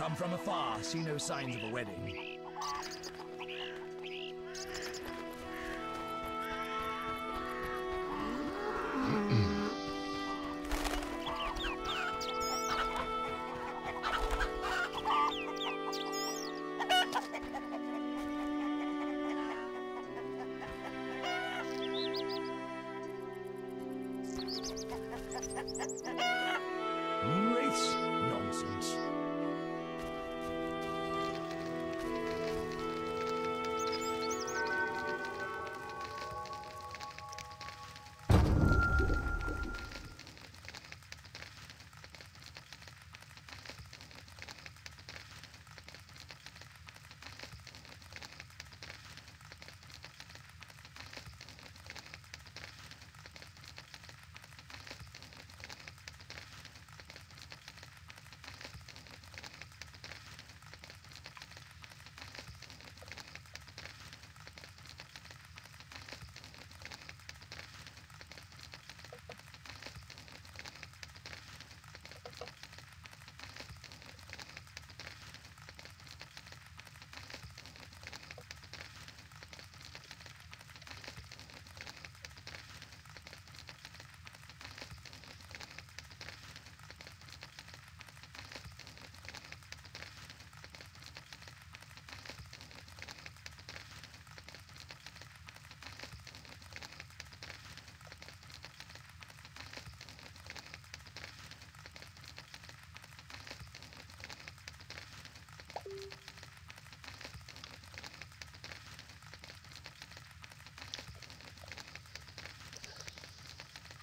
Come from afar, see no signs of a wedding. Moonwraiths? Nonsense.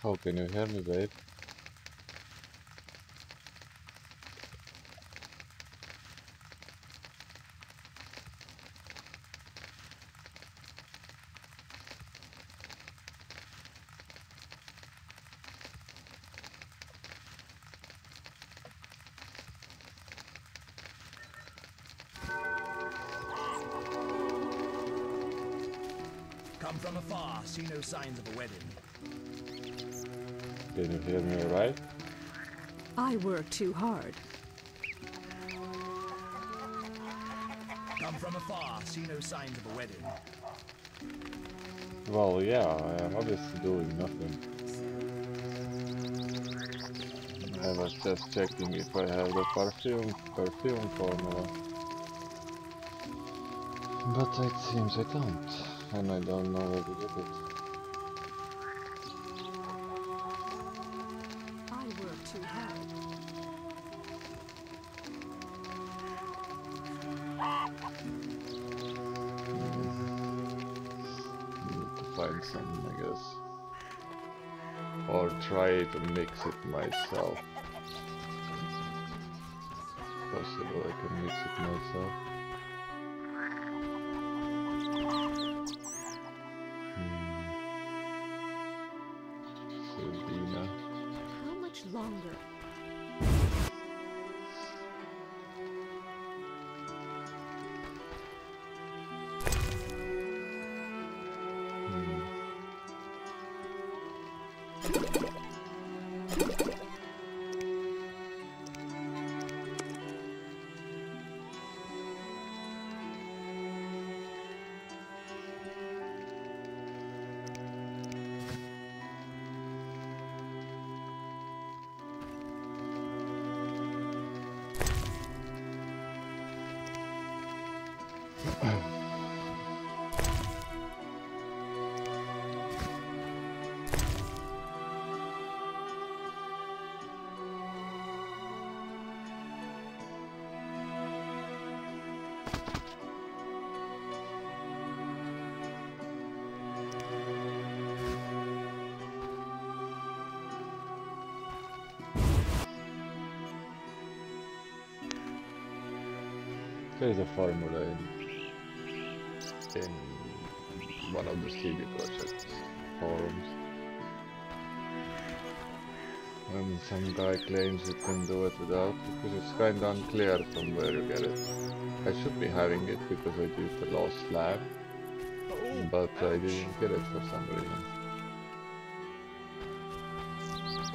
How can you hear me, babe? Come from afar, see no signs of a wedding. Can you hear me alright? I work too hard. Come from afar, see no signs of a wedding. Well, yeah, I am obviously doing nothing. I was just checking if I have the perfume formula. But it seems I don't, and I don't know where to get it. I work too hard. Need to find some, I guess. Or try to mix it myself. Possible I can mix it myself. Sabina. How much longer? There's a formula in one of the CD Projekt forums. And some guy claims you can do it without, because it's kinda unclear from where you get it. I should be having it because I used the Lost Lab, but I didn't get it for some reason.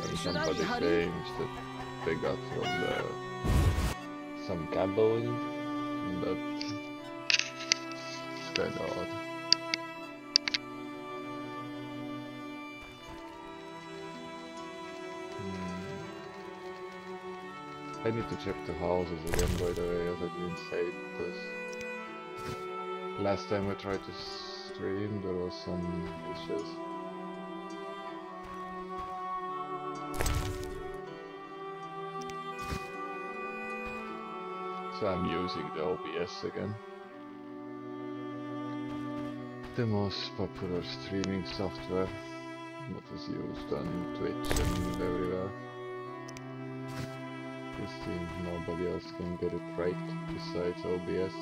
And somebody claims that they got from the some gambling, but it's kinda odd. I need to check the houses again, by the way, as I didn't say it, because last time I tried to stream there was some issues. So I'm using the OBS again. The most popular streaming software that is used on Twitch and everywhere. This team, nobody else can get it right besides OBS.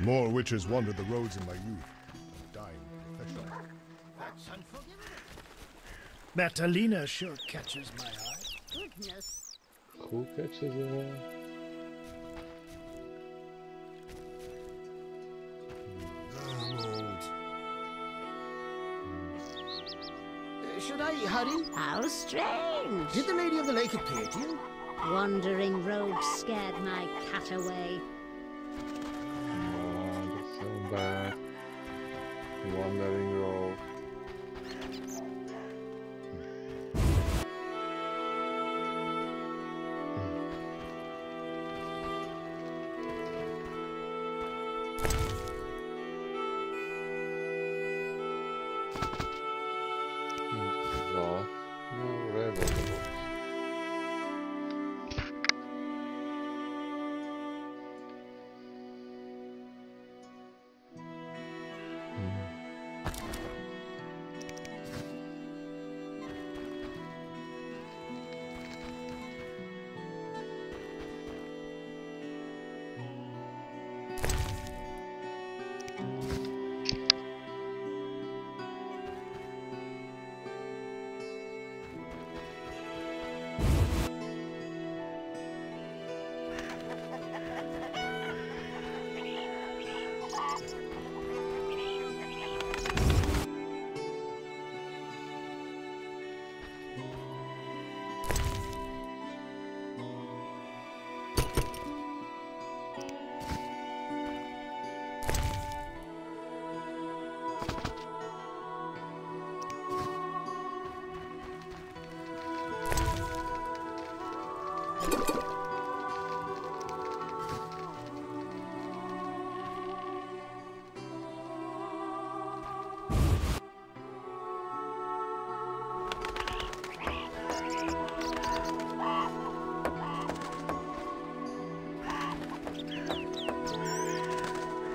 More witches wandered the roads in my youth. Dying professional. That's unforgivable. Matalina sure catches my eye. Goodness. Who catches it? I'm old. Should I hurry? How strange. Did the Lady of the Lake appear to you? Wandering rogues scared my cat away. Oh, that's so bad. Wandering road. Ja, no red on the box.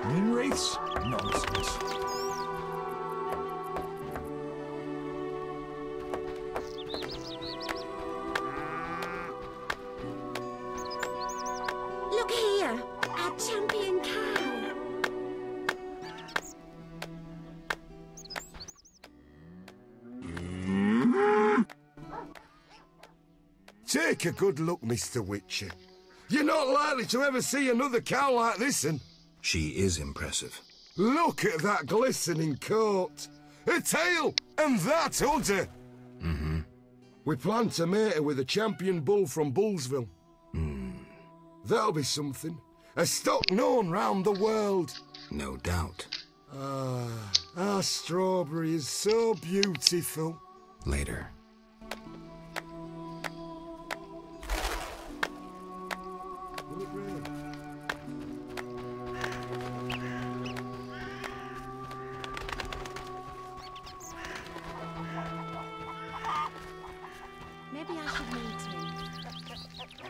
Moon wraiths? Nonsense. Look here, our champion cow. Take a good look, Mr. Witcher. You're not likely to ever see another cow like this, and She is impressive. look at that glistening coat. A tail, and that udder. Mm-hmm. We plan to mate her with a champion bull from Bullsville. Hmm. That'll be something. A stock known round the world. No doubt. Ah, our strawberry is so beautiful. Later. Will it rain? Maybe I should maintain.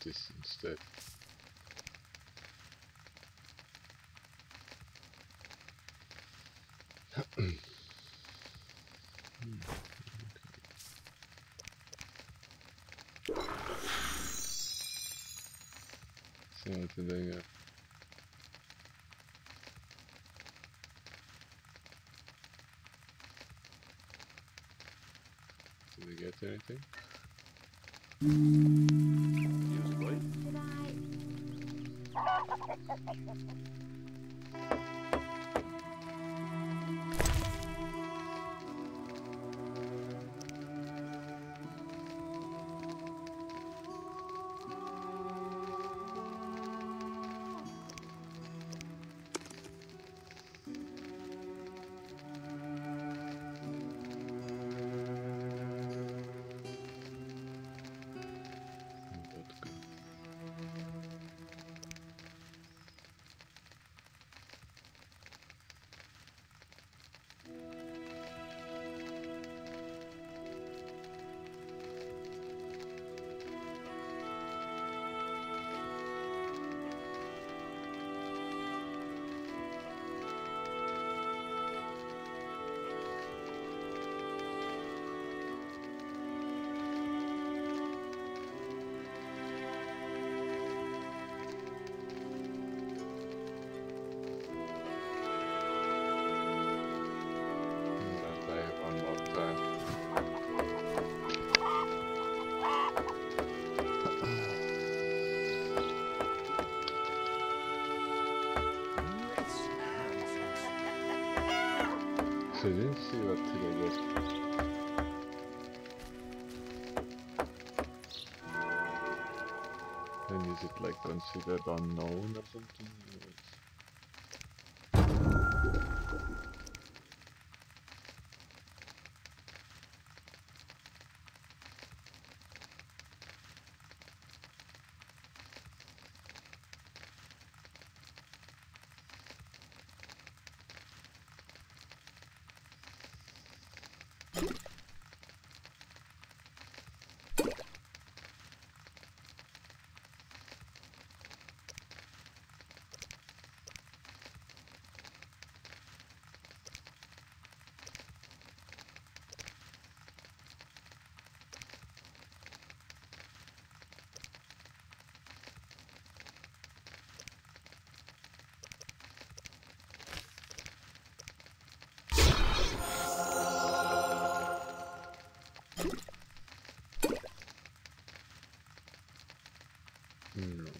this instead. See what did I get? Did I get anything? So I didn't see what did I get. Then is it like considered unknown or something? No.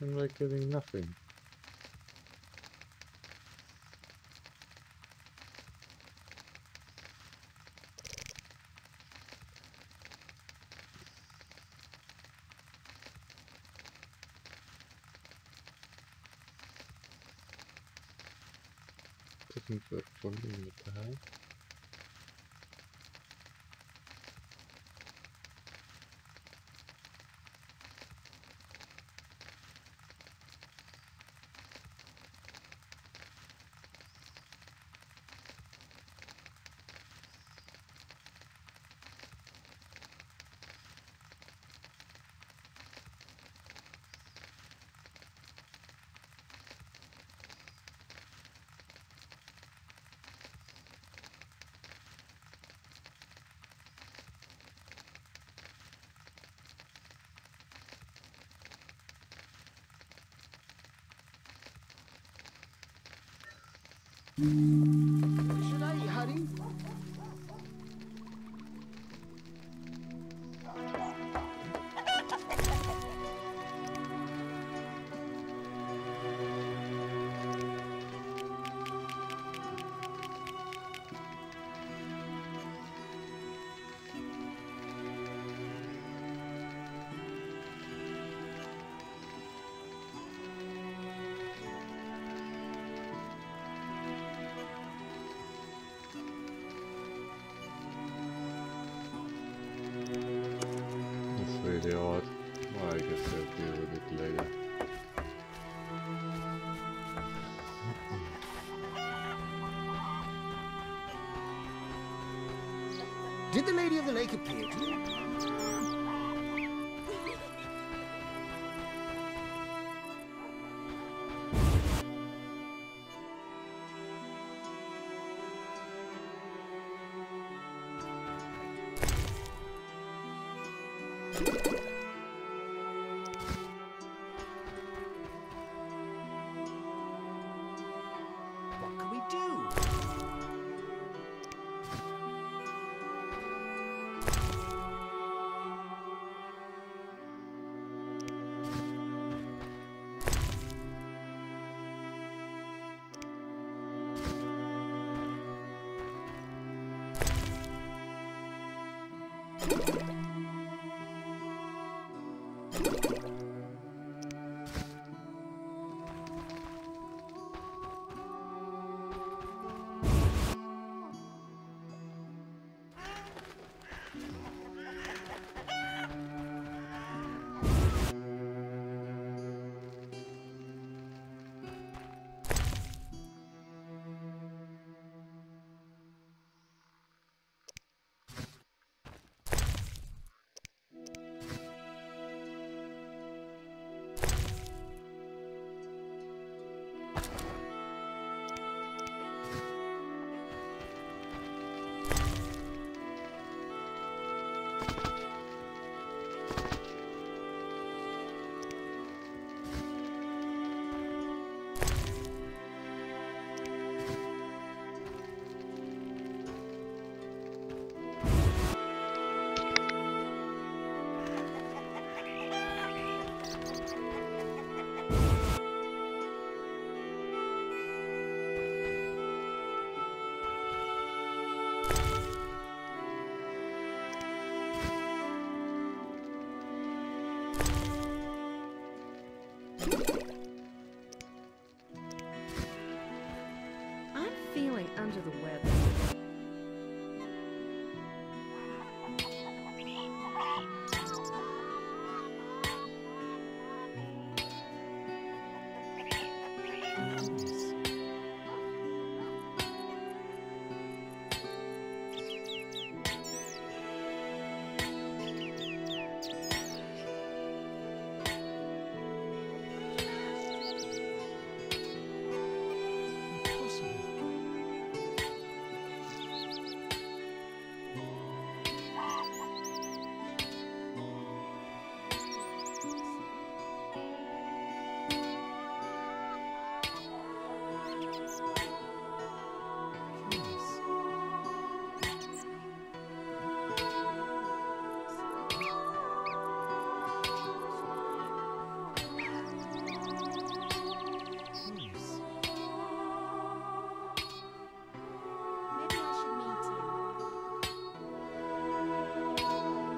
I'm like getting nothing. Doesn't work for me, what the hell? Should I hurry? That's really odd. Well, I guess I'll deal with it later. Did the Lady of the Lake appear to you? What can we do? I'm feeling under the weather.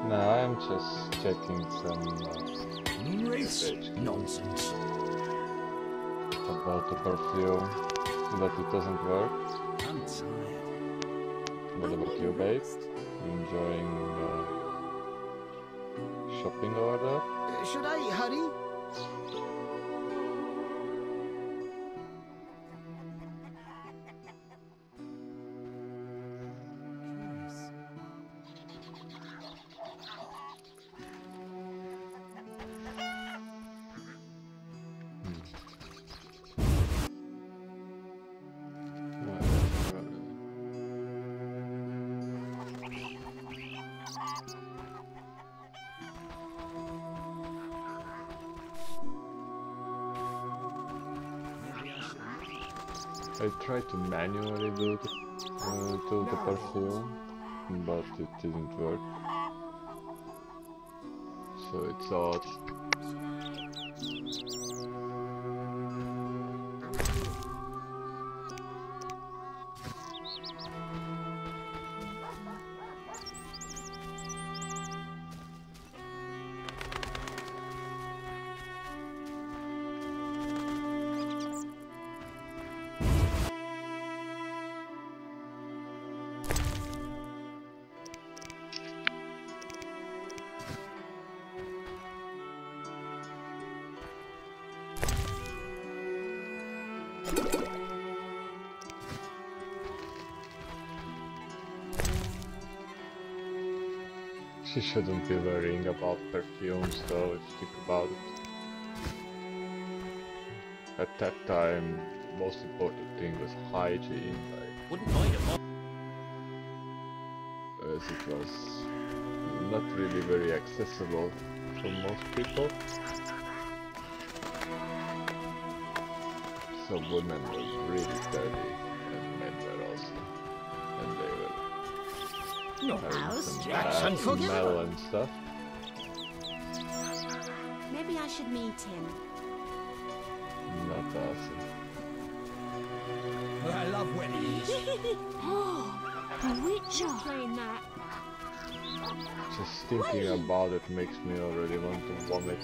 No, I'm just checking some Wraiths? message Nonsense. about the perfume, but it doesn't work. I'm tired. What about you, babe? You enjoying shopping over there? Should I hurry? I tried to manually do the perfume, but it didn't work. So it's odd. She shouldn't be worrying about perfumes though, if you think about it. At that time, the most important thing was hygiene, like, Wouldn't mind it. as it was not really very accessible for most people. So women were really dirty, and men were also, and they were No, having some that's bad unforgivable. smell and stuff. Maybe I should meet him. Not awesome. I love Wendy's. The Witcher! Playing that. Just thinking about it makes me already want to vomit.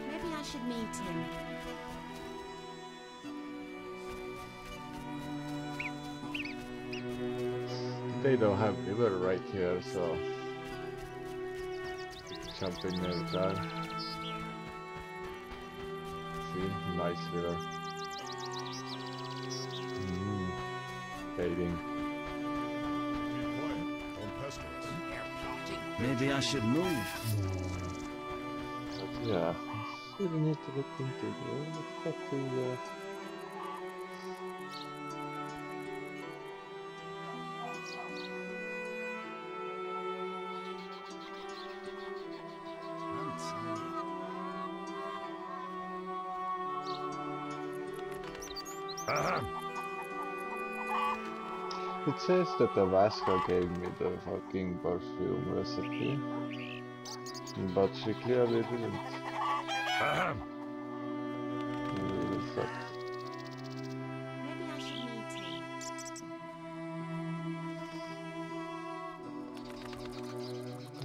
Maybe I should meet him. They don't have river right here, so jump in every time. See, nice river. Fading. Maybe I should move. But yeah, really need to look into it. Let's go to It says that Avaska gave me the fucking perfume recipe, but she clearly didn't. Really sucked. Maybe I should meet him.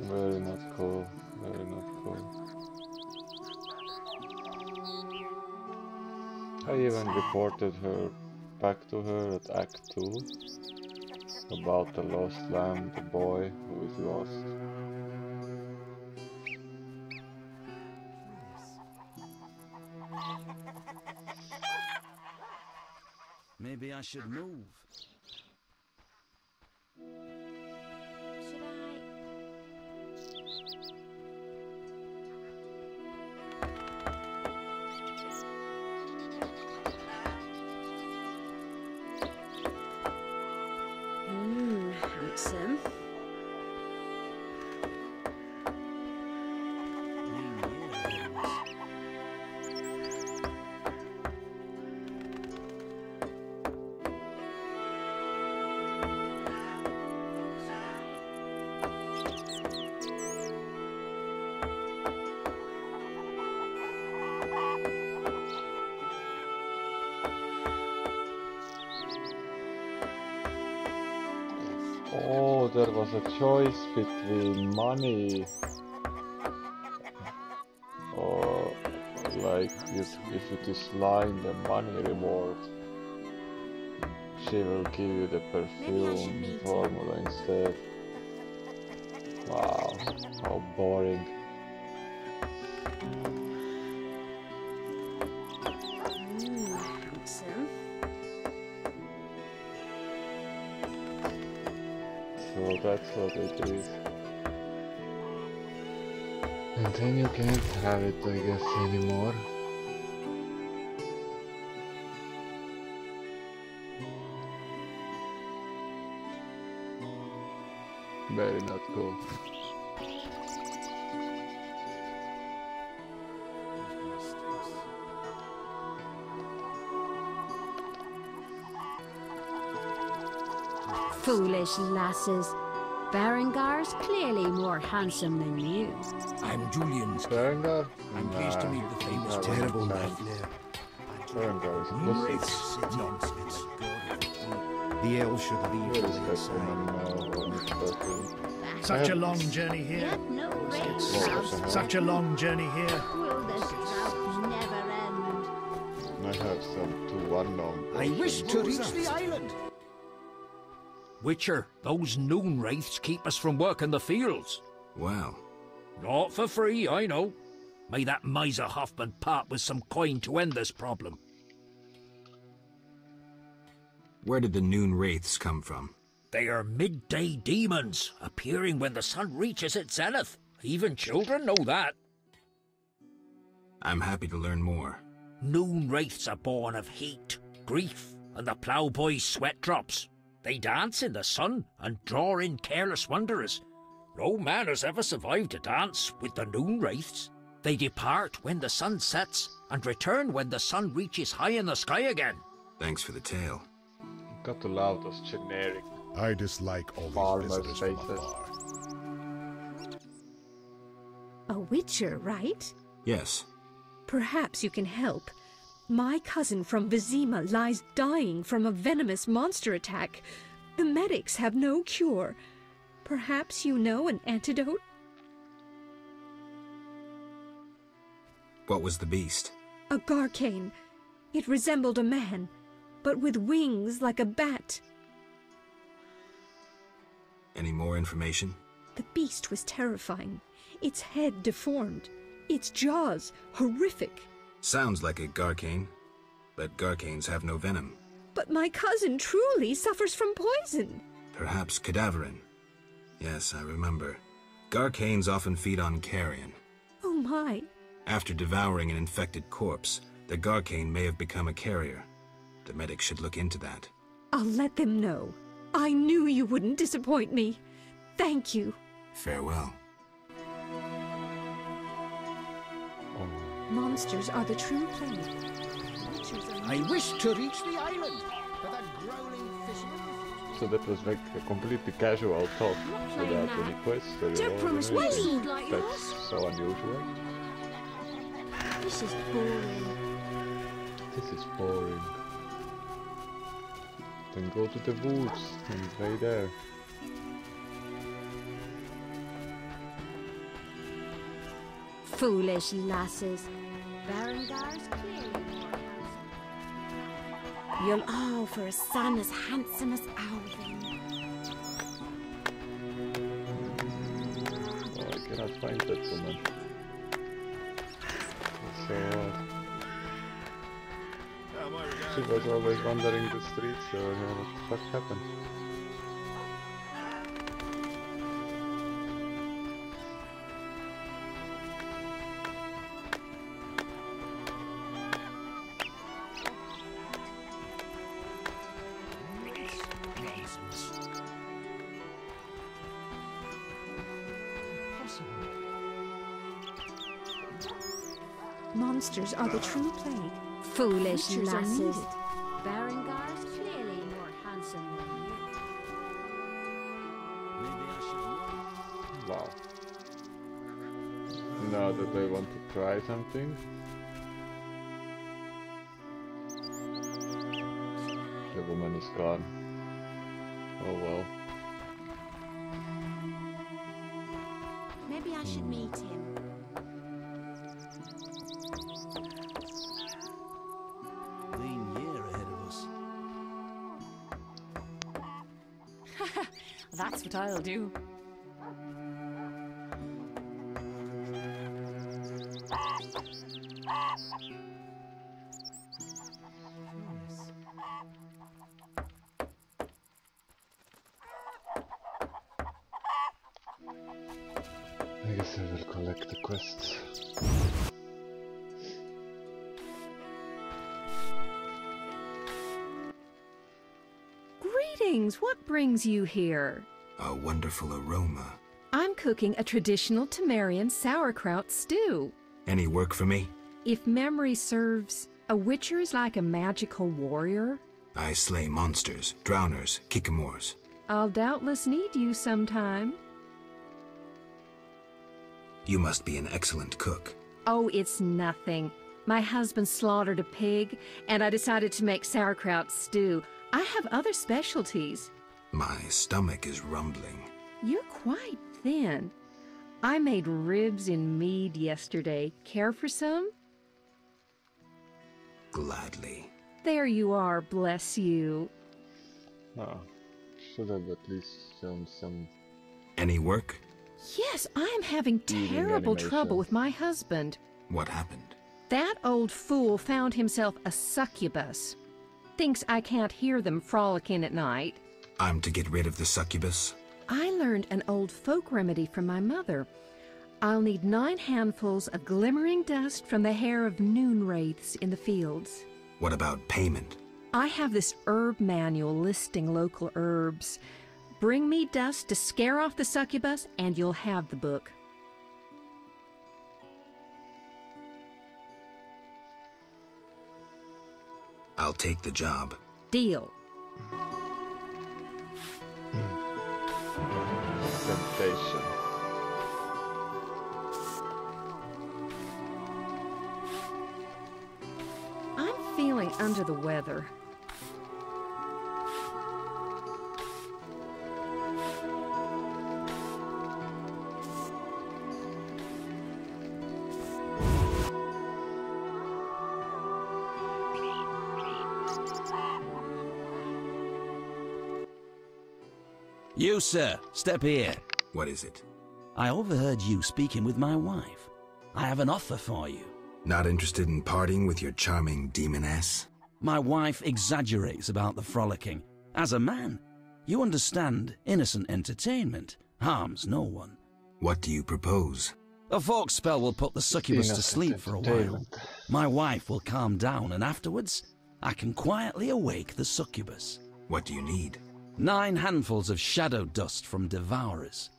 Very not cool, very not cool. I even reported her back to her at Act 2 about the lost lamb, the boy who is lost. Maybe I should move. Should I? Handsome. Oh, there was a choice between money or like if it is line the money reward, she will give you the perfume formula instead. Wow, how boring. Handsome. So that's what it is. And then you can't have it, I guess, anymore. Very not cool. Foolish lasses. Berengar's clearly more handsome than you. I'm Julian's. Berengar? I'm pleased to meet the famous Terrible chance. nightmare. Berengar is a pussy. Nonsense. The elves should leave Where the is that lakeside. woman now? When it's possible? Such a long journey here. Yet no rain Close, drought. Such a long journey here. Will this drought never end? I have some two unknown I wish potions. to reach the island. Witcher, those noon wraiths keep us from working the fields. Wow. Not for free, I know. May that miser Hoffman part with some coin to end this problem. Where did the noon wraiths come from? They are midday demons, appearing when the sun reaches its zenith. Even children know that. I'm happy to learn more. Noon wraiths are born of heat, grief, and the ploughboy's sweat drops. They dance in the sun and draw in careless wanderers. No man has ever survived a dance with the noon wraiths. They depart when the sun sets and return when the sun reaches high in the sky again. Thanks for the tale. Got to allow those generic I dislike all farmers' these visitors from faces. afar. A witcher, right? Yes. Perhaps you can help. My cousin from Vizima lies dying from a venomous monster attack. The medics have no cure. Perhaps you know an antidote? What was the beast? A Garcane. It resembled a man, but with wings like a bat. Any more information? The beast was terrifying. Its head deformed. Its jaws horrific. Sounds like a Garcane, but Garcanes have no venom. But my cousin truly suffers from poison. Perhaps cadaverine. Yes, I remember. Garcanes often feed on carrion. Oh my. After devouring an infected corpse, the Garcane may have become a carrier. The medics should look into that. I'll let them know. I knew you wouldn't disappoint me. Thank you. Farewell. Monsters are the true plague. Witches are I wish to reach the island, but that growling fisherman refused. So that was like a completely casual talk playing without that. any quests or Don't promise anything. wasted like yours. That's so unusual. This is boring. This is boring. Then go to the woods and play there. Foolish lasses. Berengar's clearly more handsome. You'll all for a son as handsome as Alvin. Oh, I cannot find that woman. So she was always wandering the streets, so what the fuck happened? Monsters are the true plague. Foolish Creatures are lasses. needed. Berengar's clearly more handsome than you. Maybe I should move. Wow. Now that I want to try something. The woman is gone. Oh well. Maybe I should meet him. Lean year ahead of us. That's what I'll do. I guess I will collect the quests. Greetings! What brings you here? A wonderful aroma. I'm cooking a traditional Temerian sauerkraut stew. Any work for me? If memory serves, a witcher is like a magical warrior. I slay monsters, drowners, kikimors. I'll doubtless need you sometime. You must be an excellent cook. Oh, it's nothing. My husband slaughtered a pig, and I decided to make sauerkraut stew. I have other specialties. My stomach is rumbling. You're quite thin. I made ribs in mead yesterday. Care for some? Gladly. There you are, bless you. Oh, should have at least shown some. Any work? Yes, I'm having terrible trouble with my husband. What happened? That old fool found himself a succubus. Thinks I can't hear them frolicking at night. I'm to get rid of the succubus? I learned an old folk remedy from my mother. I'll need 9 handfuls of glimmering dust from the hair of noon wraiths in the fields. What about payment? I have this herb manual listing local herbs. Bring me dust to scare off the succubus, and you'll have the book. I'll take the job. Deal. Temptation. I'm feeling under the weather. You, sir, step here. What is it? I overheard you speaking with my wife. I have an offer for you. Not interested in partying with your charming demoness? My wife exaggerates about the frolicking. As a man, you understand innocent entertainment harms no one. What do you propose? A folk spell will put the succubus to Innocent sleep for a while. entertainment. My wife will calm down, and afterwards, I can quietly awake the succubus. What do you need? 9 handfuls of shadow dust from devourers.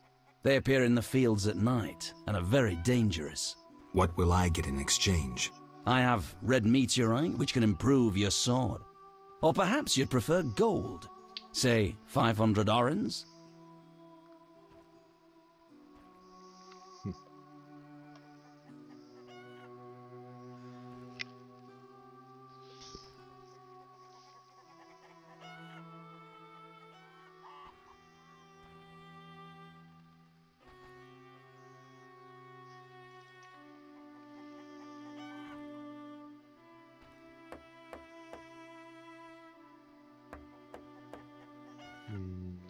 They appear in the fields at night and are very dangerous. What will I get in exchange? I have red meteorite, which can improve your sword. Or perhaps you'd prefer gold. Say 500 orens?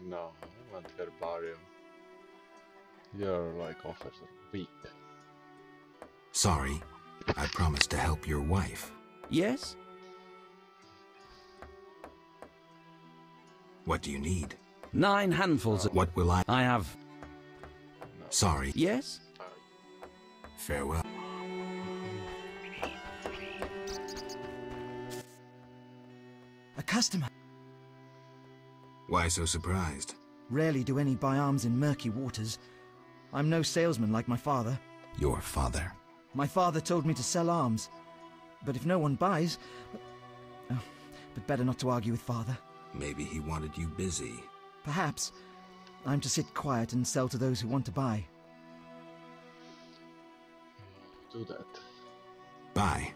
No, I want herbarium. Your like offers are weak. Sorry, I promised to help your wife. Yes? What do you need? 9 handfuls of... What will I... I have... Sorry. Yes? Farewell. A customer. Why so surprised? Rarely do any buy arms in murky waters. I'm no salesman like my father. Your father. My father told me to sell arms. But if no one buys... Oh, but better not to argue with father. Maybe he wanted you busy. Perhaps. I'm to sit quiet and sell to those who want to buy. Do that. Bye.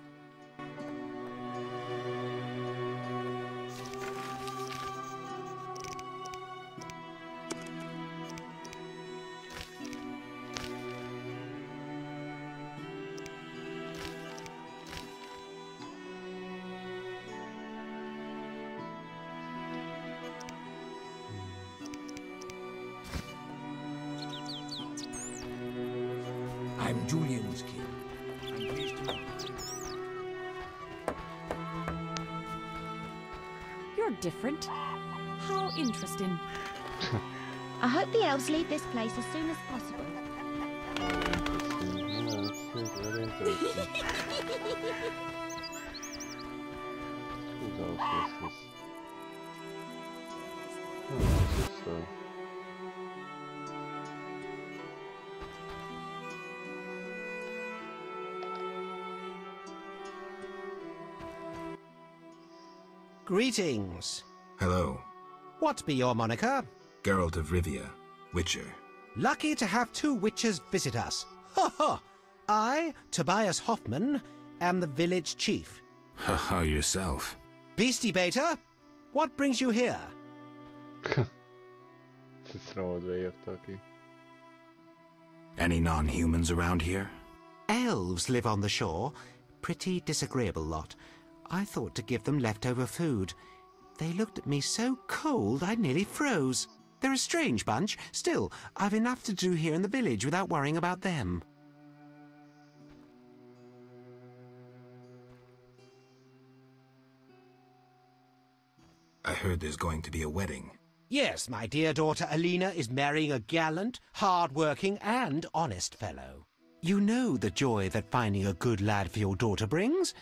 I'm Julian's king. I'm pleased to meet you. You're different. How interesting. I hope the elves leave this place as soon as possible. Very interesting. Whose house is this? Oh, this is Greetings. Hello. What be your moniker? Geralt of Rivia, Witcher. Lucky to have 2 witchers visit us. Ha ha! I, Tobias Hoffman, am the village chief. Haha, yourself. Beastie Beta, what brings you here? It's an old way of talking. Any non-humans around here? Elves live on the shore. Pretty disagreeable lot. I thought to give them leftover food. They looked at me so cold I nearly froze. They're a strange bunch. Still, I've enough to do here in the village without worrying about them. I heard there's going to be a wedding. Yes, my dear daughter Alina is marrying a gallant, hard-working and honest fellow. You know the joy that finding a good lad for your daughter brings?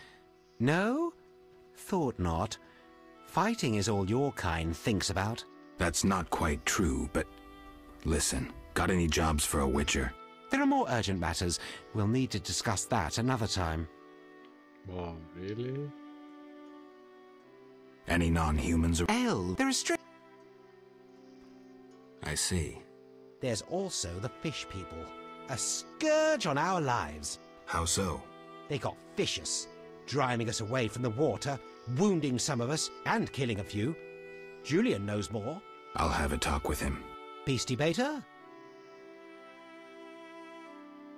No? Thought not. Fighting is all your kind thinks about. That's not quite true, but... Listen, got any jobs for a witcher? There are more urgent matters. We'll need to discuss that another time. Wow, really? Any non-humans? There is I see. There's also the fish people. A scourge on our lives. How so? They got vicious, driving us away from the water, wounding some of us, and killing a few. Julian knows more. I'll have a talk with him. Beastie Beta?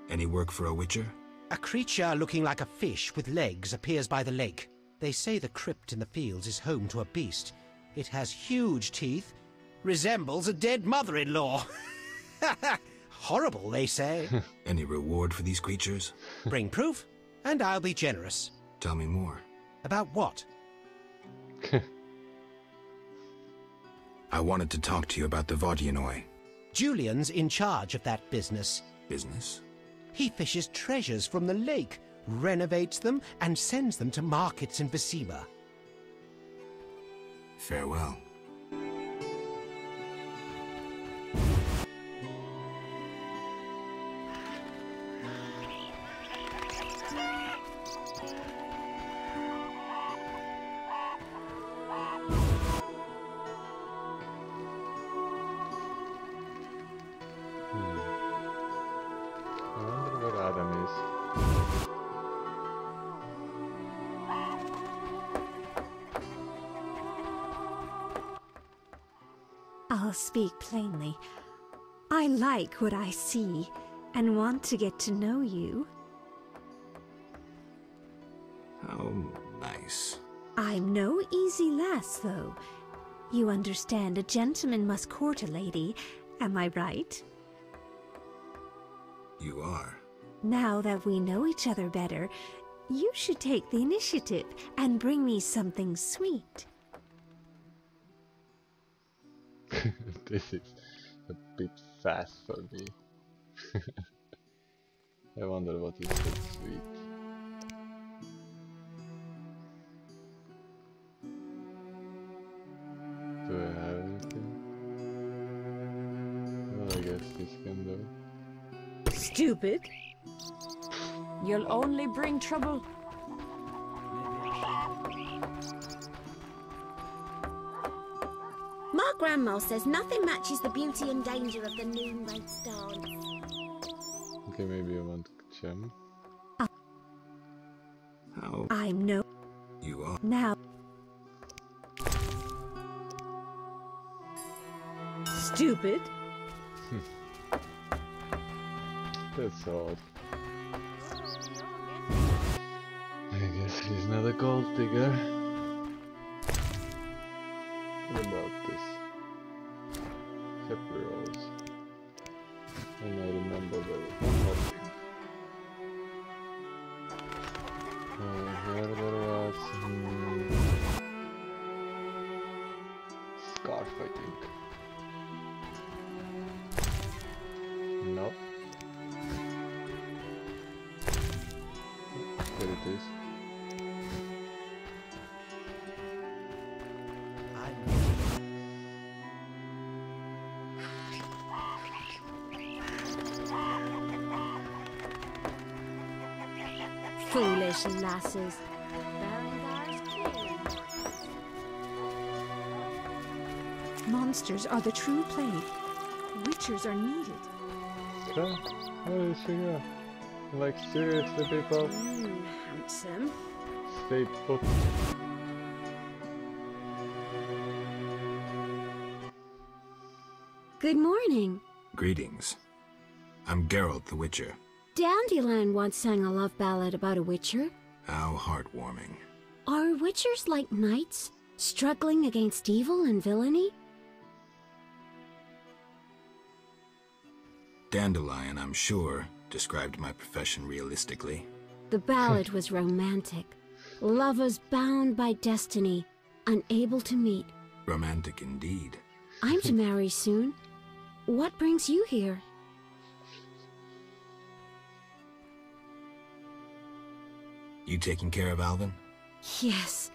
Any work for a witcher? A creature looking like a fish with legs appears by the lake. They say the crypt in the fields is home to a beast. It has huge teeth, resembles a dead mother-in-law. Horrible, they say. Any reward for these creatures? Bring proof, and I'll be generous. Tell me more. About what? I wanted to talk to you about the Vodyanoi. Julian's in charge of that business. Business? He fishes treasures from the lake, renovates them, and sends them to markets in Vizima. Farewell. I wonder where Adam is. I'll speak plainly. I like what I see and want to get to know you. How nice. I'm no easy lass, though. You understand a gentleman must court a lady, am I right? You are. Now that we know each other better, you should take the initiative and bring me something sweet. This is a bit fast for me. I wonder what is so sweet. Do I have anything? Well, I guess this can do. Stupid. You'll only bring trouble. My grandma says nothing matches the beauty and danger of the noon race dance. Okay, maybe I want gem. How? I'm no... You are. Now... Stupid. That's odd. I guess he's not a gold digger. What about this? Pepper rolls. And I remember there was one more thing. Here there was scarf, I think. Nope. There it is. Foolish lasses. Berengar's clearly Monsters are the true plague. Witchers are needed. Okay, where is she go? Like seriously, people? Handsome. Stay put. Good morning. Greetings. I'm Geralt the Witcher. Dandelion once sang a love ballad about a witcher. How heartwarming. Are witchers like knights, struggling against evil and villainy? Dandelion, I'm sure, described my profession realistically. The ballad was romantic. Lovers bound by destiny, unable to meet. Romantic indeed. I'm to marry soon. What brings you here? You taking care of Alvin? Yes.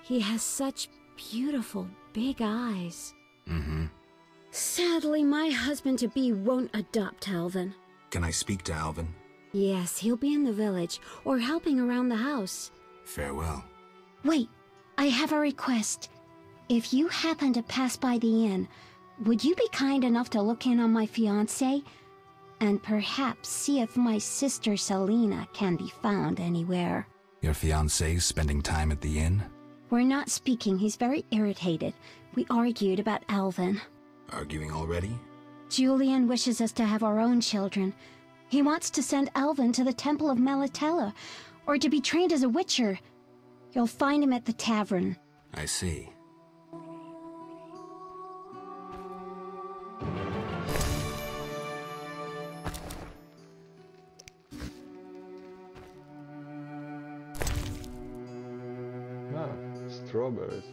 He has such beautiful, big eyes. Mm-hmm. Sadly, my husband-to-be won't adopt Alvin. Can I speak to Alvin? Yes, he'll be in the village, or helping around the house. Farewell. Wait, I have a request. If you happen to pass by the inn, would you be kind enough to look in on my fiancé? And perhaps see if my sister Selena can be found anywhere. Your fiancé's spending time at the inn? We're not speaking. He's very irritated. We argued about Alvin. Arguing already? Julian wishes us to have our own children. He wants to send Alvin to the Temple of Melitella, or to be trained as a witcher. You'll find him at the tavern. I see. Ah, strawberries.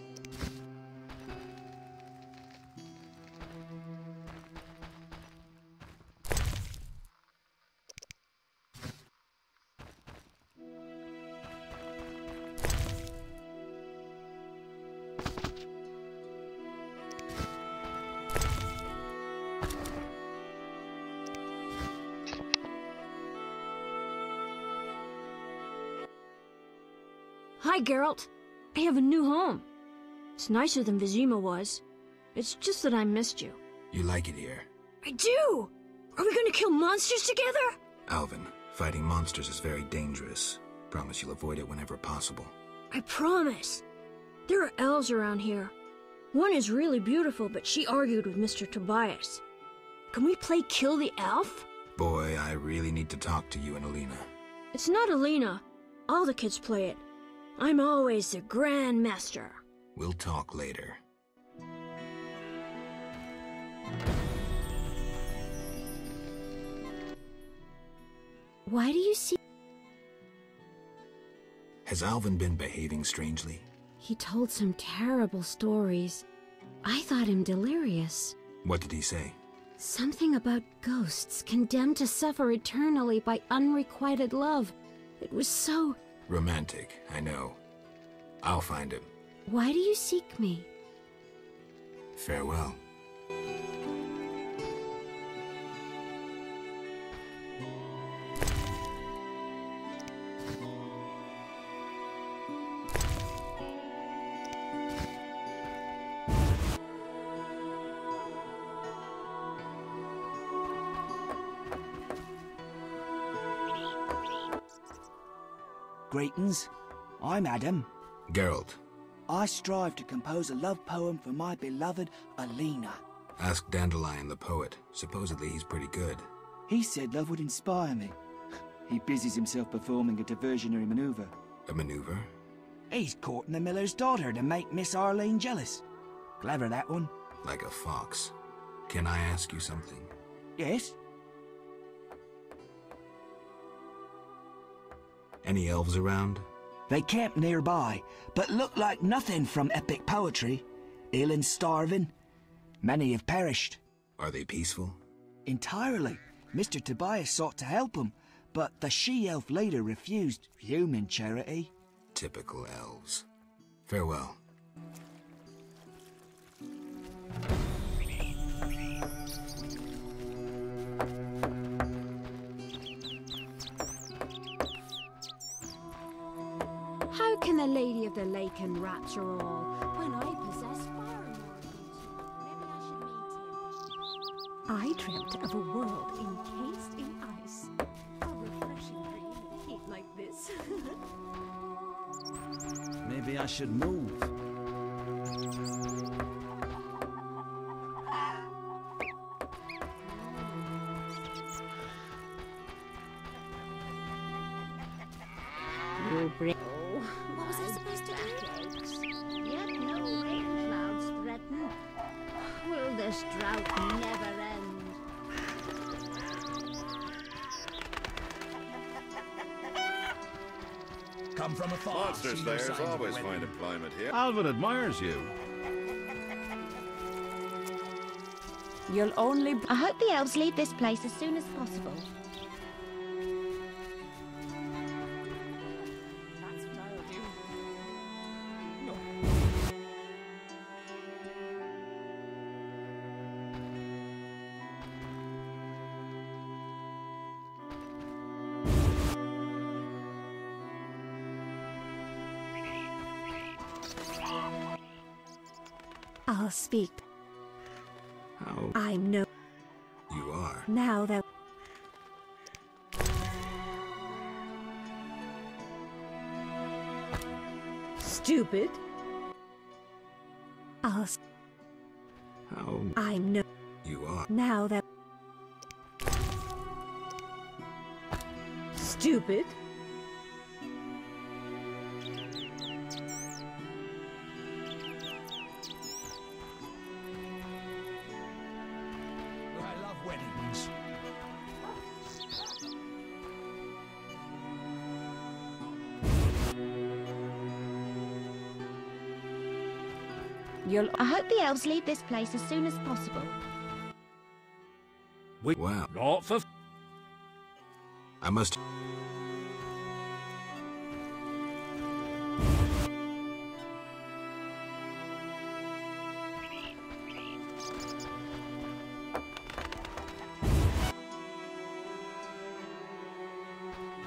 Hi, Geralt. I have a new home. It's nicer than Vizima was. It's just that I missed you. You like it here? I do! Are we gonna kill monsters together? Alvin, fighting monsters is very dangerous. Promise you'll avoid it whenever possible. I promise. There are elves around here. One is really beautiful, but she argued with Mr. Tobias. Can we play Kill the Elf? Boy, I really need to talk to you and Alina. It's not Alina. All the kids play it. I'm always the Grand Master. We'll talk later. Why do you see... Has Alvin been behaving strangely? He told some terrible stories. I thought him delirious. What did he say? Something about ghosts condemned to suffer eternally by unrequited love. It was so... Romantic, I know. I'll find him. Why do you seek me? Farewell. Greetings. I'm Adam. Geralt. I strive to compose a love poem for my beloved Alina. Ask Dandelion the poet. Supposedly he's pretty good. He said love would inspire me. He busies himself performing a diversionary maneuver. A maneuver? He's courting the miller's daughter to make Miss Arlene jealous. Clever, that one. Like a fox. Can I ask you something? Yes? Any elves around? They camp nearby, but look like nothing from epic poetry. Ill and starving. Many have perished. Are they peaceful? Entirely. Mr. Tobias sought to help them, but the she-elf later refused human charity. Typical elves. Farewell. How can the Lady of the Lake enrapture all when I possess far more beauty? I dreamt of a world encased in ice. A refreshing dream in heat like this. Maybe I should move. You bring... Oh, what was I supposed to do? Yet no rain clouds threaten. Will this drought never end? Come from afar. Monster Slayers always find employment here. Alvin admires you. You'll only... I hope the elves leave this place as soon as possible. That's what I'll do. I'll speak. How I'm no... you are. Now that... Stupid. I'll... How I'm no... you are. Now that... Stupid. I love weddings. I hope the elves leave this place as soon as possible. Wow. Not for... I must...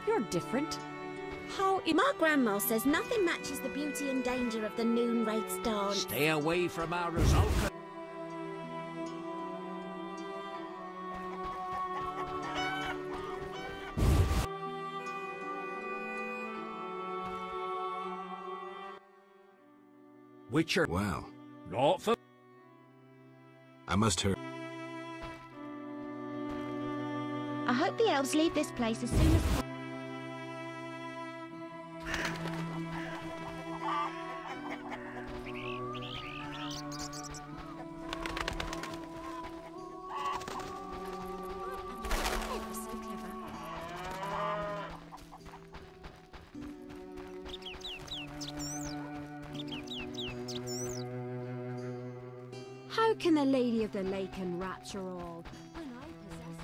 You're different. How... My grandma says nothing matches the beauty and danger of the Noonwraith's dance. Stay away from our result. Witcher. Wow. Not for... I must hurry. I hope the elves leave this place as soon as possible. How can the Lady of the Lake enrapture all when I possess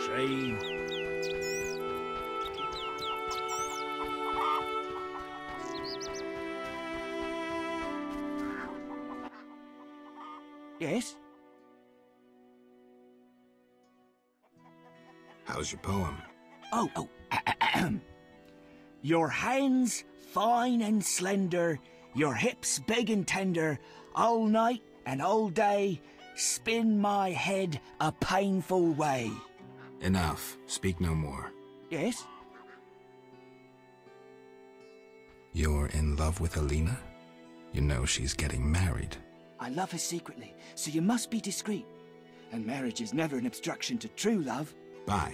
Shame. Yes? How's your poem? Oh. Your hands fine and slender, your hips big and tender, all night and all day, spin my head a painful way. Enough. Speak no more. Yes? You're in love with Alina? You know she's getting married. I love her secretly, so you must be discreet. And marriage is never an obstruction to true love. Bye.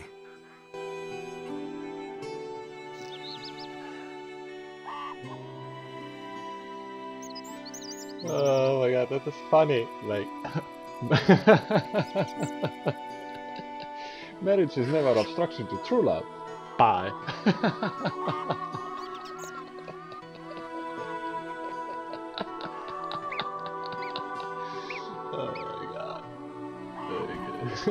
Oh my god, that is funny. Like, Marriage is never obstruction to true love. Bye. Oh my god. Very good. Let's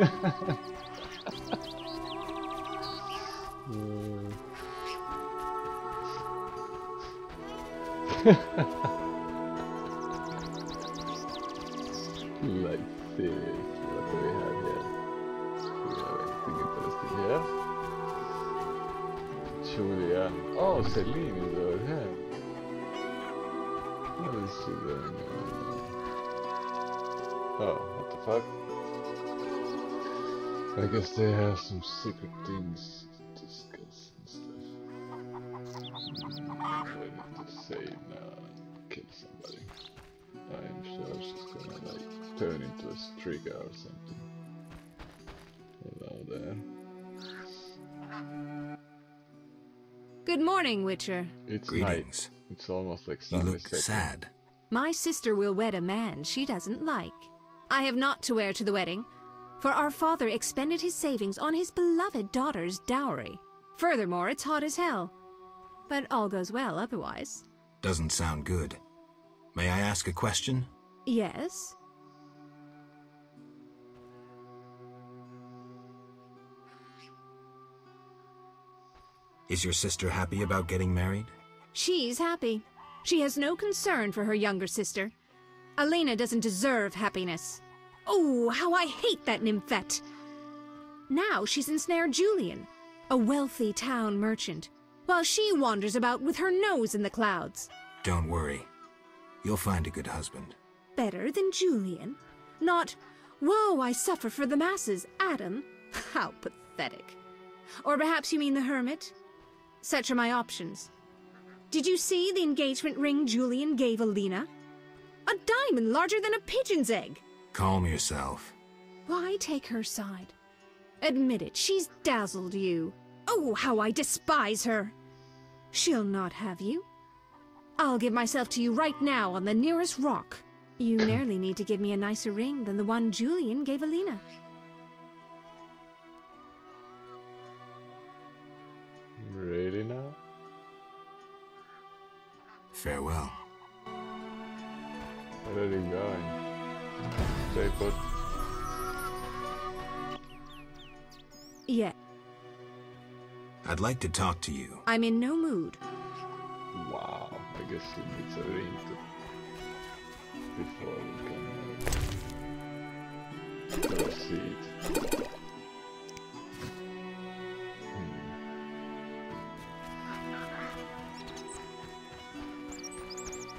see, what do we have here? Do we have anything interesting here? Julia. Oh, Celine is over here. What is she doing? Oh, what the fuck? I guess they have some secret things to discuss and stuff. Ready to save now. Kill somebody. I'm sure she's gonna like turn into a striga or something. Hello there. Good morning, Witcher. It's Greetings. night. It's almost like You Sunday look second. sad. My sister will wed a man she doesn't like. I have naught to wear to the wedding, for our father expended his savings on his beloved daughter's dowry. Furthermore, it's hot as hell. But all goes well otherwise. Doesn't sound good. May I ask a question? Yes? Is your sister happy about getting married? She's happy. She has no concern for her younger sister. Alina doesn't deserve happiness. Oh, how I hate that nymphette! Now she's ensnared Julian, a wealthy town merchant, while she wanders about with her nose in the clouds. Don't worry. You'll find a good husband. Better than Julian? Not, woe, I suffer for the masses, Adam? How pathetic. Or perhaps you mean the hermit? Such are my options. Did you see the engagement ring Julian gave Alina? A diamond larger than a pigeon's egg! Calm yourself. Why take her side? Admit it, she's dazzled you. Oh, how I despise her! She'll not have you. I'll give myself to you right now on the nearest rock. You nearly need to give me a nicer ring than the one Julian gave Alina. Really now? Farewell. Where are you going? Stay put. Yeah, I'd like to talk to you. I'm in no mood. Wow, I guess she needs a ring before we can proceed.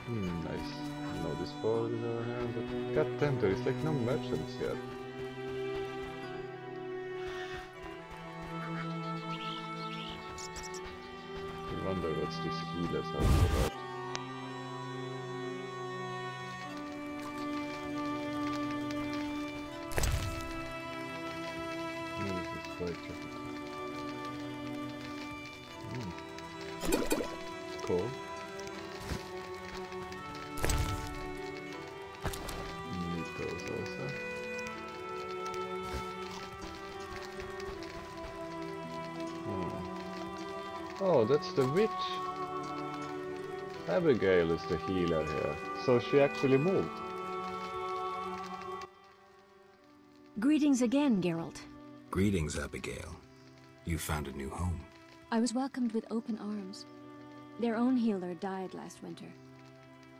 Nice. No, this board is over here, but goddamn, there is like no merchants here. I wonder what's this healer's house about. This is quite cool. Need those also. Oh, that's the witch. Abigail is the healer here, so she actually moved. Greetings again, Geralt. Greetings, Abigail. You found a new home. I was welcomed with open arms. Their own healer died last winter.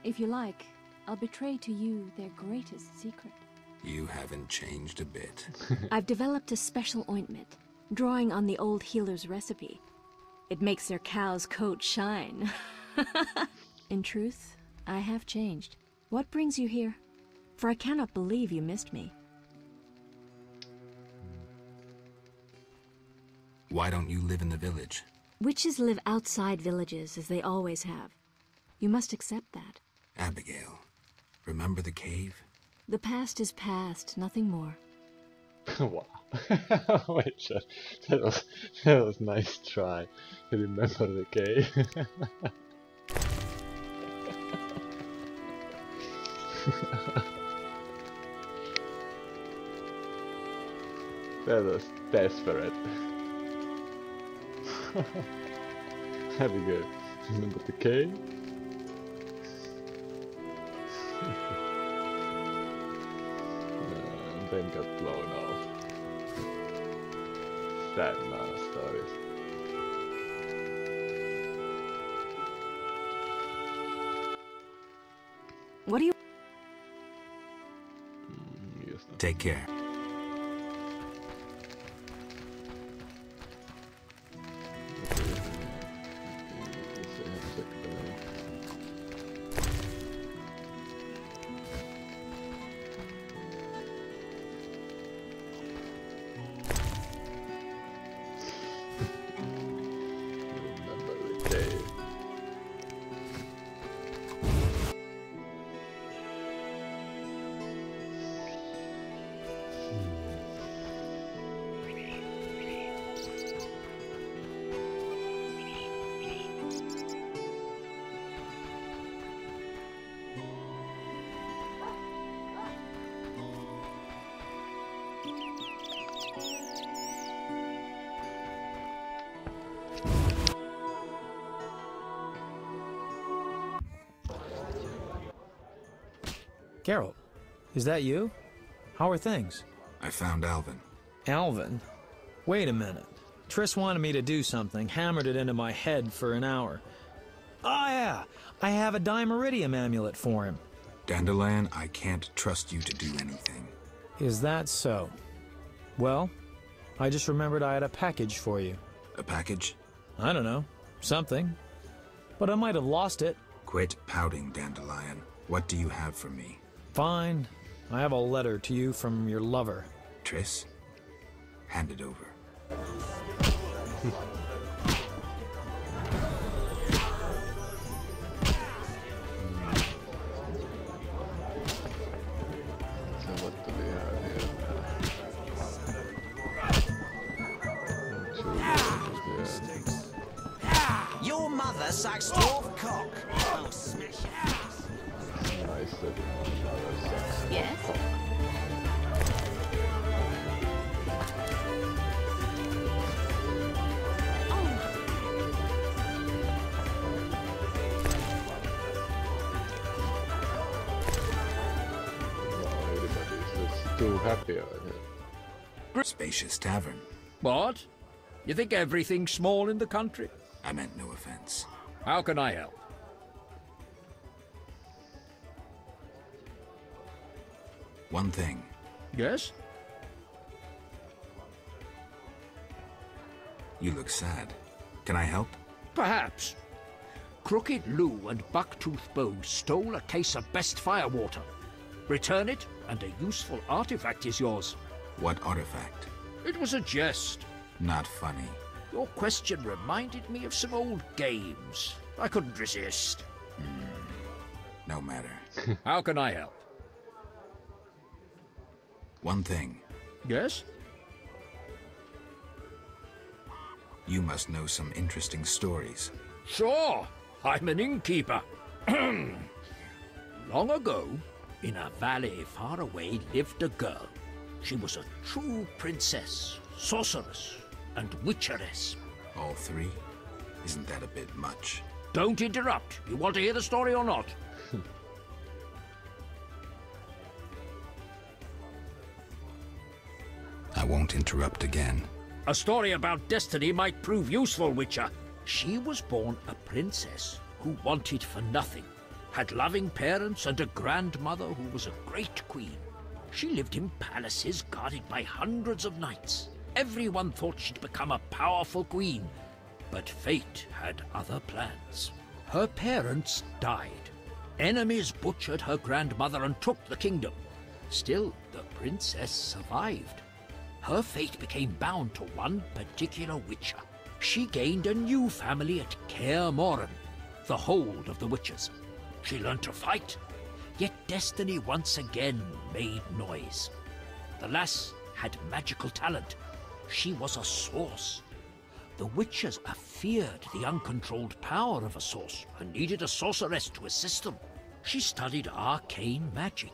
If you like, I'll betray to you their greatest secret. You haven't changed a bit. I've developed a special ointment, drawing on the old healer's recipe. It makes their cow's coat shine. In truth, I have changed. What brings you here? For I cannot believe you missed me. Why don't you live in the village? Witches live outside villages, as they always have. You must accept that. Abigail, remember the cave? The past is past, nothing more. Wow. Wait, that was nice try. Remember the cave. That was desperate. Very good. Remember the K? And then got blown off. Sad man of stories. What do you... Take care. Geralt, is that you? How are things? I found Alvin. Alvin? Wait a minute. Triss wanted me to do something, hammered it into my head for an hour. Oh yeah, I have a Dimeridium amulet for him. Dandelion, I can't trust you to do anything. Is that so? Well, I just remembered I had a package for you. A package? I don't know. Something. But I might have lost it. Quit pouting, Dandelion. What do you have for me? Fine. I have a letter to you from your lover. Triss? Hand it over. So what do we have here? Your mother sucks dwarf cock. Oh, smash it. Nice that Yes? Everybody's just too happy out here. Spacious tavern. What? You think everything's small in the country? I meant no offense. How can I help? One thing. Yes? You look sad. Can I help? Perhaps. Crooked Lou and Bucktooth Bow stole a case of best firewater. Return it, and a useful artifact is yours. What artifact? It was a jest. Not funny. Your question reminded me of some old games. I couldn't resist. No matter. How can I help? One thing. Yes? You must know some interesting stories. Sure. I'm an innkeeper. Long ago, in a valley far away, lived a girl. She was a true princess, sorceress, and witcheress. All three? Isn't that a bit much? Don't interrupt. You want to hear the story or not? I won't interrupt again. A story about destiny might prove useful, Witcher. She was born a princess who wanted for nothing, had loving parents and a grandmother who was a great queen. She lived in palaces guarded by hundreds of knights. Everyone thought she'd become a powerful queen, but fate had other plans. Her parents died. Enemies butchered her grandmother and took the kingdom. Still, the princess survived. Her fate became bound to one particular witcher. She gained a new family at Kaer Morhen, the hold of the witches. She learned to fight, yet destiny once again made noise. The lass had magical talent. She was a source. The witches feared the uncontrolled power of a source and needed a sorceress to assist them. She studied arcane magic.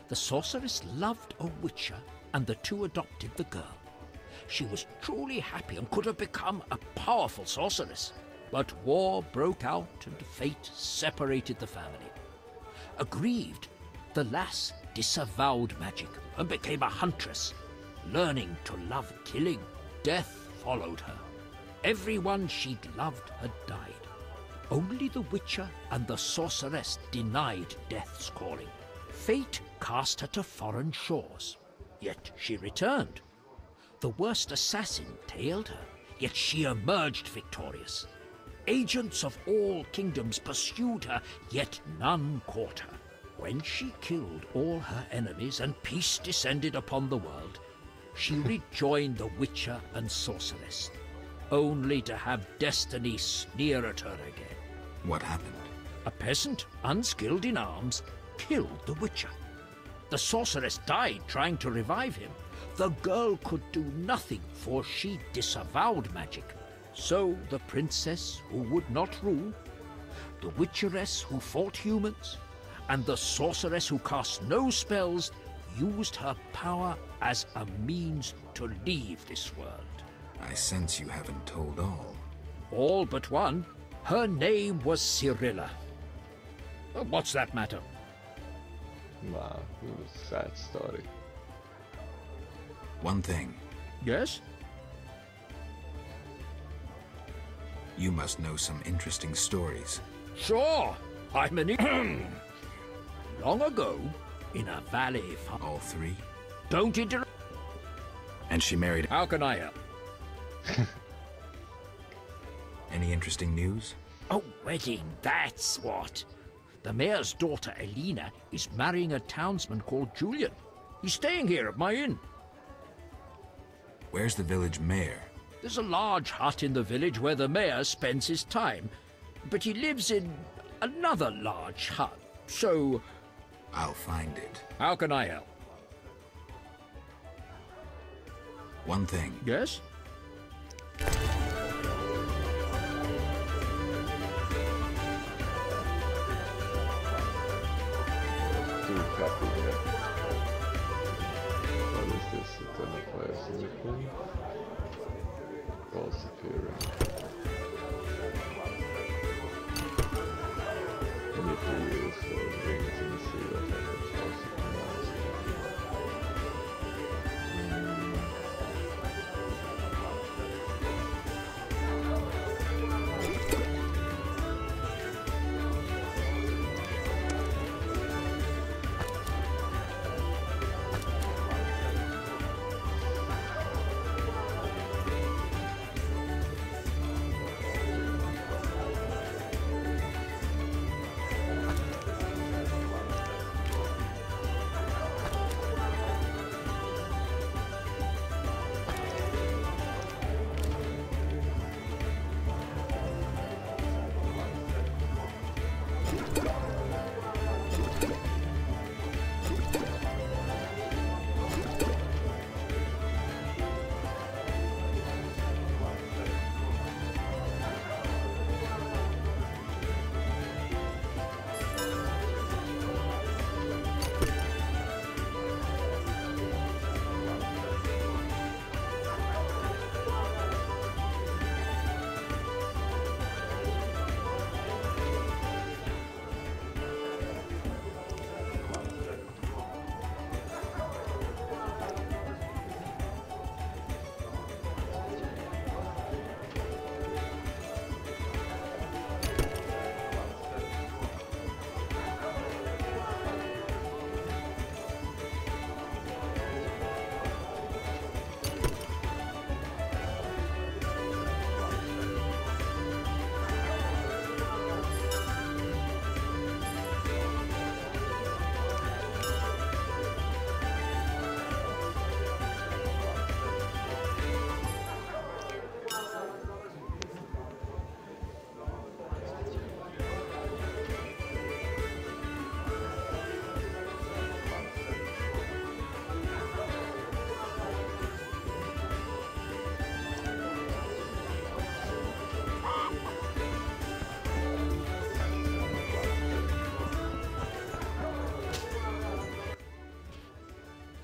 The sorceress loved a witcher, and the two adopted the girl. She was truly happy and could have become a powerful sorceress. But war broke out and fate separated the family. Aggrieved, the lass disavowed magic and became a huntress. Learning to love killing, death followed her. Everyone she'd loved had died. Only the Witcher and the sorceress denied death's calling. Fate cast her to foreign shores, yet she returned. The worst assassin tailed her, yet she emerged victorious. Agents of all kingdoms pursued her, yet none caught her. When she killed all her enemies and peace descended upon the world, she rejoined the Witcher and sorceress, only to have destiny sneer at her again. What happened? A peasant, unskilled in arms, killed the Witcher. The sorceress died trying to revive him. The girl could do nothing, for she disavowed magic. So the princess who would not rule, the Witcheress who fought humans, and the sorceress who cast no spells used her power as a means to leave this world. I sense you haven't told all. All but one. Her name was Cirilla. What's that matter? Nah, it was a sad story. One thing. Yes? You must know some interesting stories. Sure. I'm an... Long ago, in a valley... All three? Don't interrupt. And she married... How can I help? Any interesting news? Oh, wedding, that's what. The mayor's daughter, Elena, is marrying a townsman called Julian. He's staying here at my inn. Where's the village mayor? There's a large hut in the village where the mayor spends his time, but he lives in another large hut, so... I'll find it. How can I help? One thing. Yes? Too happy here. What is this? A ton of fires in the pool? Balls appearing. I need to use rings and see what happens also to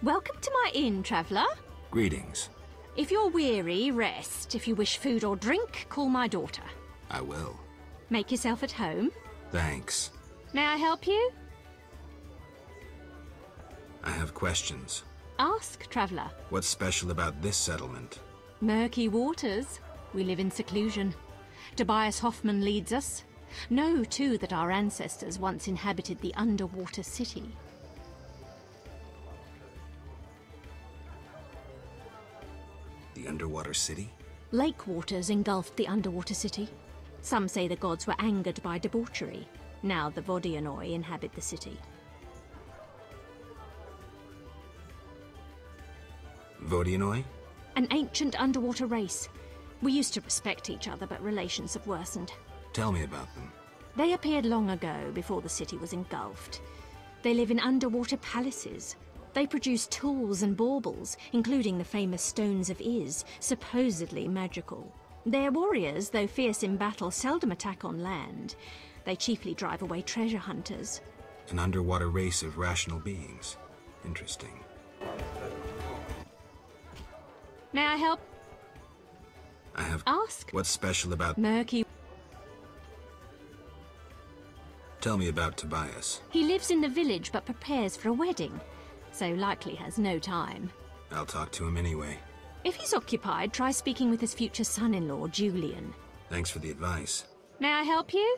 Welcome to my inn, traveller. Greetings. If you're weary, rest. If you wish food or drink, call my daughter. I will. Make yourself at home. Thanks. May I help you? I have questions. Ask, traveller. What's special about this settlement? Murky waters. We live in seclusion. Tobias Hoffman leads us. Know, too, that our ancestors once inhabited the underwater city. The underwater city? Lake waters engulfed the underwater city. Some say the gods were angered by debauchery. Now the Vodianoi inhabit the city. Vodianoi? An ancient underwater race. We used to respect each other, but relations have worsened. Tell me about them. They appeared long ago, before the city was engulfed. They live in underwater palaces. They produce tools and baubles, including the famous Stones of Iz, supposedly magical. Their warriors, though fierce in battle, seldom attack on land. They chiefly drive away treasure hunters. An underwater race of rational beings. Interesting. May I help? I have... Ask. What's special about... Murky... Tell me about Tobias. He lives in the village but prepares for a wedding, so likely has no time. I'll talk to him anyway. If he's occupied, try speaking with his future son-in-law, Julian. Thanks for the advice. May I help you?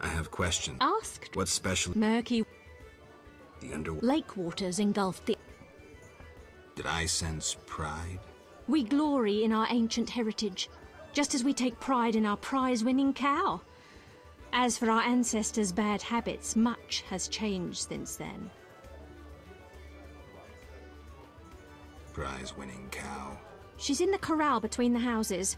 I have questions. Ask. What's special... Murky... The underwater... Lake waters engulfed the... Did I sense pride? We glory in our ancient heritage, just as we take pride in our prize-winning cow. As for our ancestors' bad habits, much has changed since then. Prize-winning cow. She's in the corral between the houses.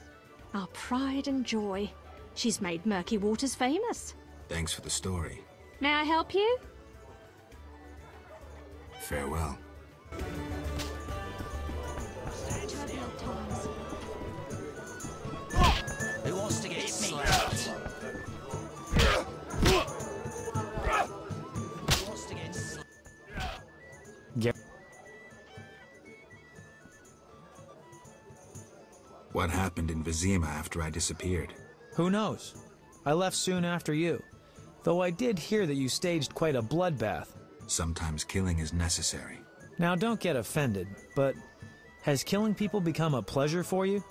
Our pride and joy. She's made Murky Waters famous. Thanks for the story. May I help you? Farewell. Who wants to get slapped? What happened in Vizima after I disappeared? Who knows? I left soon after you. Though I did hear that you staged quite a bloodbath. Sometimes killing is necessary. Now don't get offended, but has killing people become a pleasure for you?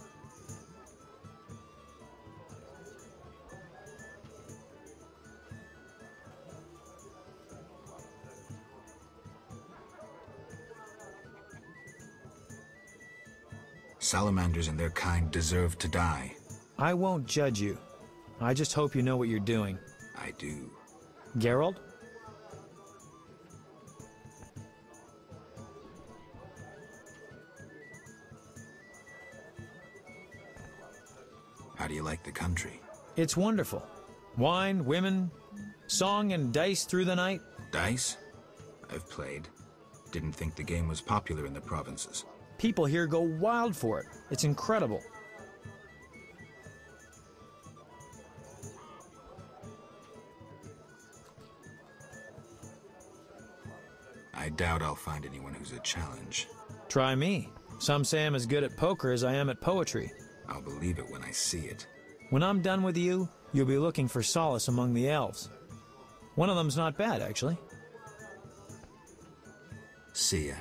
Salamanders and their kind deserve to die. I won't judge you. I just hope you know what you're doing. I do. Geralt? How do you like the country? It's wonderful. Wine, women, song and dice through the night. Dice? I've played. Didn't think the game was popular in the provinces. People here go wild for it. It's incredible. I doubt I'll find anyone who's a challenge. Try me. Some say I'm as good at poker as I am at poetry. I'll believe it when I see it. When I'm done with you, you'll be looking for solace among the elves. One of them's not bad, actually. See ya.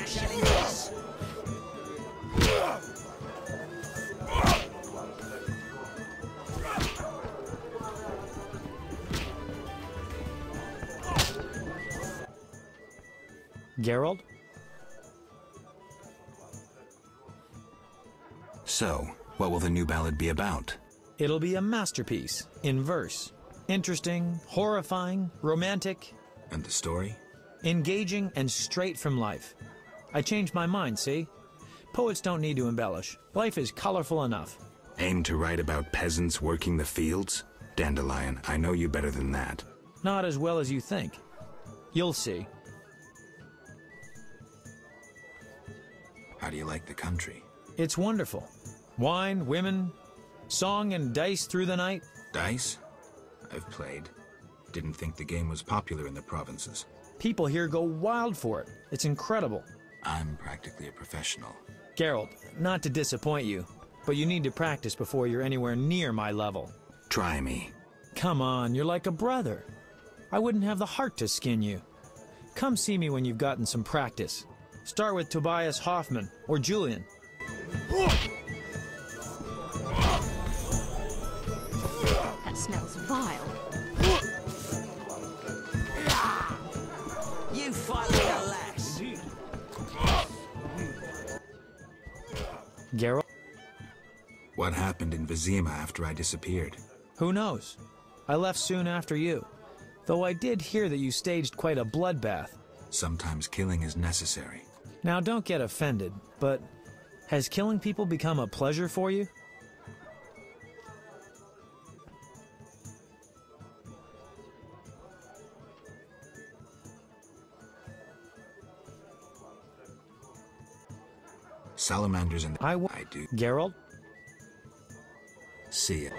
smashing this. Geralt? So, what will the new ballad be about? It'll be a masterpiece, in verse. Interesting, horrifying, romantic. And the story? Engaging and straight from life. I changed my mind, see? Poets don't need to embellish. Life is colorful enough. Aim to write about peasants working the fields? Dandelion, I know you better than that. Not as well as you think. You'll see. How do you like the country? It's wonderful. Wine, women, song and dice through the night. Dice? I've played. Didn't think the game was popular in the provinces. People here go wild for it. It's incredible. I'm practically a professional. Geralt, not to disappoint you, but you need to practice before you're anywhere near my level. Try me. Come on, you're like a brother. I wouldn't have the heart to skin you. Come see me when you've gotten some practice. Start with Tobias Hoffman or Julian. That smells vile. You fight like a lass. Geralt? What happened in Vizima after I disappeared? Who knows? I left soon after you. Though I did hear that you staged quite a bloodbath. Sometimes killing is necessary. Now don't get offended, but has killing people become a pleasure for you? Salamanders and I do. Geralt? See ya.